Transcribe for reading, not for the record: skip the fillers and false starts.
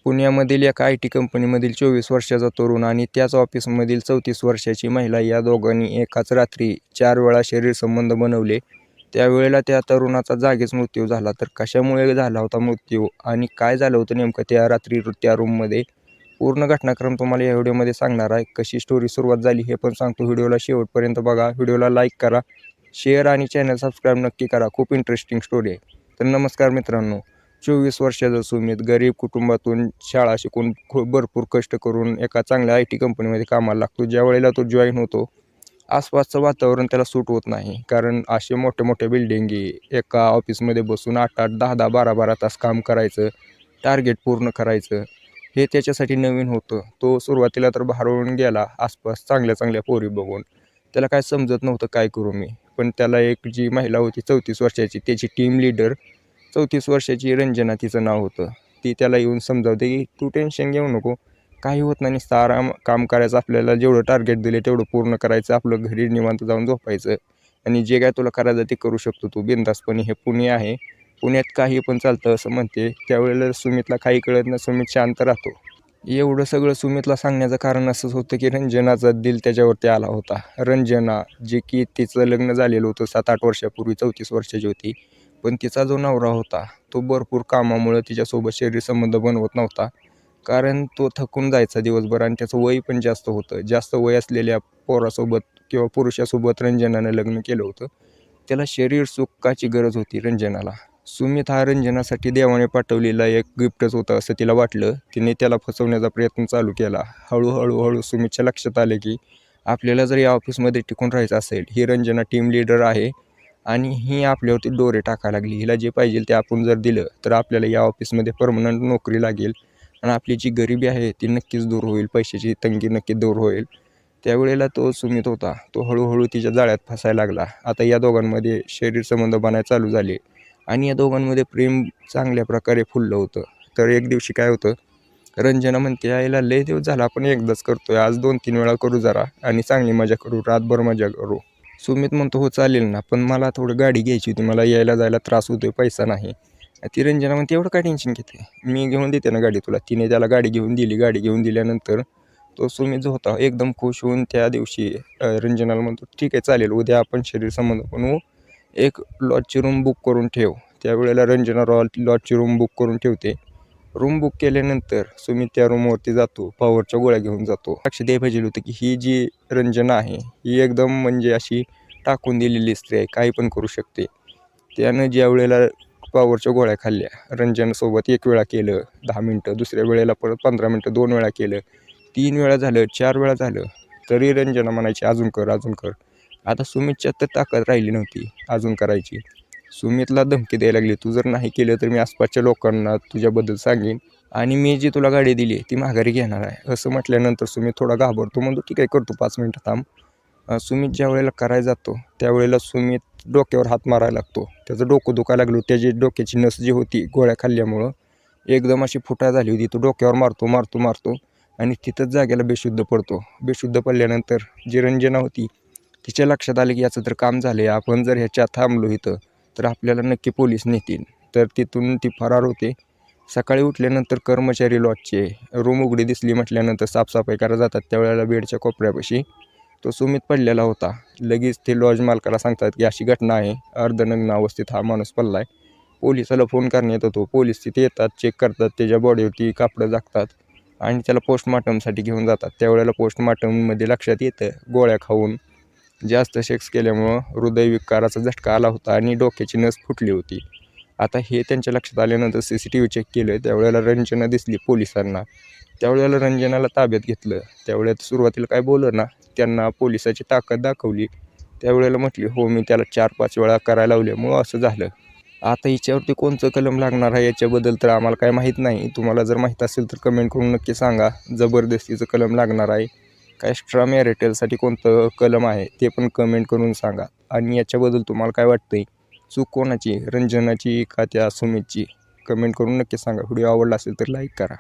पुण्यामधील एका आय.टी. कंपनीमधील 24 वर्षाचा तरुण आणि त्याच ऑफिसमधील 34 वर्षाची महिला या दोघांनी एकाच रात्री 4 वेळा शरीरसंबंध बनवले. त्यावेळेला त्या तरुणाचा जागीच मृत्यू झाला. तर कशामुळे झाला होता मृत्यू आणि काय झालं होतं नेमकं त्या रात्री त्या रूममध्ये, पूर्ण घटनाक्रम तुम्हाला या व्हिडिओमध्ये सांगणार आहे. कशी स्टोरी सुरुवात झाली हे पण सांगतो. व्हिडिओला शेवटपर्यंत बघा. व्हिडिओला लाईक करा, शेअर आणि चॅनल सबस्क्राईब नक्की करा. खूप इंटरेस्टिंग स्टोरी आहे. तर नमस्कार मित्रांनो. 24 वर्षाचा सुमित गरीब कुटुंबातून शाळा शिकून खूप भरपूर कष्ट करून एका चांगल्या आय.टी. कंपनीमध्ये कामाला लागतो. ज्या वेळेला तो जॉईन होतो, आसपासचं वातावरण त्याला सूट होत नाही. कारण असे मोठे बिल्डिंगी, एका ऑफिसमध्ये बसून 8-8, 10-10, 12-12 तास काम करायचं, टार्गेट पूर्ण करायचं, हे त्याच्यासाठी नवीन होतं. तो सुरुवातीला तर भारावून गेला आसपास चांगल्या पोरी बघून. त्याला काय समजत नव्हतं काय करू मी. पण त्याला एक जी महिला होती 34 वर्षाची, त्याची टीम लीडर 34 वर्षाची रंजना तिचं नाव होतं. ती त्याला येऊन समजावते की तू टेन्शन घेऊ नको, काही होत नाही, नुसतं आराम काम करायचं, आपल्याला जेवढं टार्गेट दिले तेवढं पूर्ण करायचं, आपलं घरी निवांत जाऊन झोपायचं आणि जे काय तुला करायचं ते करू शकतो तू बिनधास्तपणे. हे पुणे आहे, पुण्यात काही पण चालतं असं म्हणते. त्यावेळेला सुमितला काही कळत नाही. सुमित शांत राहतो. एवढं सगळं सुमितला सांगण्याचं कारण असंच होतं की रंजनाचा दिल त्याच्यावरती आला होता. रंजना, जे की तिचं लग्न झालेलं होतं 7-8 वर्षापूर्वी, 34 वर्षाची होती. पण तिचा जो नवरा होता तो भरपूर कामामुळे तिच्यासोबत शरीरसंबंध बनवत नव्हता. कारण तो थकून जायचा दिवसभर आणि त्याचं वय पण जास्त होतं. जास्त वय असलेल्या पोरासोबत किंवा पुरुषासोबत रंजनानं लग्न केलं होतं. त्याला शरीर सुखाची गरज होती रंजनाला. सुमित हा रंजनासाठी देवाने पाठवलेला एक गिफ्टच होता असं तिला वाटलं. तिने त्याला फसवण्याचा प्रयत्न चालू केला. हळूहळू सुमितच्या लक्षात आले की आपल्याला जर या ऑफिसमध्ये टिकून राहायचं असेल, ही रंजना टीम लीडर आहे आणि ही आपल्यावरती डोरे टाकायला लागली. हिला जे पाहिजे ते आपण जर दिलं तर आपल्याला या ऑफिसमध्ये परमनंट नोकरी लागेल आणि आपली जी गरिबी आहे ती नक्कीच दूर होईल, पैशाची तंगी नक्की दूर होईल. त्यावेळेला तो सुमित होता, तो हळूहळू तिच्या जाळ्यात फसायला लागला. आता या दोघांमध्ये शरीरसंबंध बनायला चालू झाले आणि या दोघांमध्ये प्रेम चांगल्या प्रकारे फुललं होतं. तर एक दिवशी काय होतं, रंजना म्हणते यायला लय दिवस झाला आपण एकदाच करतोय, आज 2-3 वेळा करू जरा आणि चांगली मजा करू, रातभर मजा करू. सुमित म्हणतो हो चालेल ना, पण मला थोडं गाडी घ्यायची होती, मला यायला जायला त्रास होतोय, पैसा नाही. ती रंजना म्हणते एवढं काय टेन्शन घेते, मी घेऊन देते ना गाडी तुला. तिने त्याला गाडी घेऊन दिली. गाडी घेऊन दिल्यानंतर तो सुमित जो होता एकदम खुश होऊन त्या दिवशी रंजनाला म्हणतो ठीक आहे चालेल, उद्या आपण शरीरसंबंध बनवू, एक लॉजची रूम बुक करून ठेव. त्यावेळेला रंजना लॉजची रूम बुक करून ठेवते. रूम बुक केल्यानंतर सुमित त्या रूमवरती जातो, पॉवरच्या गोळ्या घेऊन जातो. लक्ष द्यायला पाहिजे होतं की ही जी रंजना आहे ही एकदम म्हणजे अशी टाकून दिलेली स्त्री आहे, काही पण करू शकते. त्यानं ज्या वेळेला पॉवरच्या गोळ्या खाल्ल्या, रंजनासोबत 1 वेळा केलं 10 मिनटं, दुसऱ्या वेळेला परत 15 मिनटं, 2 वेळा केलं, 3 वेळा झालं, 4 वेळा झालं, तरी रंजना म्हणायची अजून कर अजून कर. आता सुमितच्यात तर ताकद राहिली नव्हती अजून करायची. सुमितला धमकी द्यायला लागली, तू जर नाही केलं तर मी आसपासच्या लोकांना तुझ्याबद्दल सांगेन आणि मी जी तुला गाडी दिली ती माघारी घेणार आहे. असं म्हटल्यानंतर सुमित थोडा घाबरतो, म्हणतो ठीक आहे करतो, 5 मिनटं थांब. सुमित ज्या वेळेला करायला जातो त्यावेळेला सुमित डोक्यावर हात मारायला लागतो. त्याचं डोकं दुखायला लागलं. त्याची डोक्याची नस जी होती गोळ्या खाल्ल्यामुळं एकदम अशी फुटा झाली होती. तो डोक्यावर मारतो आणि तिथंच जागेला बेशुद्ध पडतो. बेशुद्ध पडल्यानंतर जी रंजना होती तिच्या लक्षात आलं की याचं तर काम झालं आहे, आपण जर ह्याच्या थांबलो इथं तर आपल्याला नक्की पोलीस नेतील. तर तिथून ती फरार होते. सकाळी उठल्यानंतर कर्मचारी लॉजचे रूम उघडी दिसली म्हटल्यानंतर साफसफाई करायला जातात. त्यावेळेला बेडच्या कोपऱ्यापाशी तो सुमित पडलेला होता. लगेच ते लॉज मालकाला सांगतात की अशी घटना आहे, अर्धनग्न अवस्थेत हा माणूस पडला आहे. पोलिसाला फोन करण्यात येतो. पोलीस तिथे येतात, चेक करतात, त्याच्या बॉडीवरती कापडं झाकतात आणि त्याला पोस्टमॉर्टमसाठी घेऊन जातात. त्यावेळेला पोस्टमॉर्टममध्ये लक्षात येतं गोळ्या खाऊन जास्त सेक्स केल्यामुळं हृदयविकाराचा झटका आला होता आणि डोक्याची नस फुटली होती. आता हे त्यांच्या लक्षात आल्यानंतर CCTV चेक केलं. त्यावेळेला रंजना दिसली पोलिसांना. त्यावेळेला रंजनाला ताब्यात घेतलं. त्यावेळेला सुरुवातीला काय बोललं ना, त्यांना पोलिसाची ताकद दाखवली. त्यावेळेला म्हटली हो मी त्याला 4-5 वेळा करायला लावल्यामुळं असं झालं. आता हिच्यावरती कोणतं कलम लागणार आहे याच्याबद्दल तर आम्हाला काय माहीत नाही. तुम्हाला जर माहीत असेल तर कमेंट करून नक्की सांगा. जबरदस्तीचं कलम लागणार आहे काय, एक्स्ट्रा मॅरिटलसाठी कोणतं कलम आहे ते पण कमेंट करून सांगा. आणि याच्याबद्दल तुम्हाला काय वाटतंय, चूक कोणाची, रंजनाची का त्या सुमितची? कमेंट करून नक्की सांगा. व्हिडिओ आवडला असेल तर लाईक करा.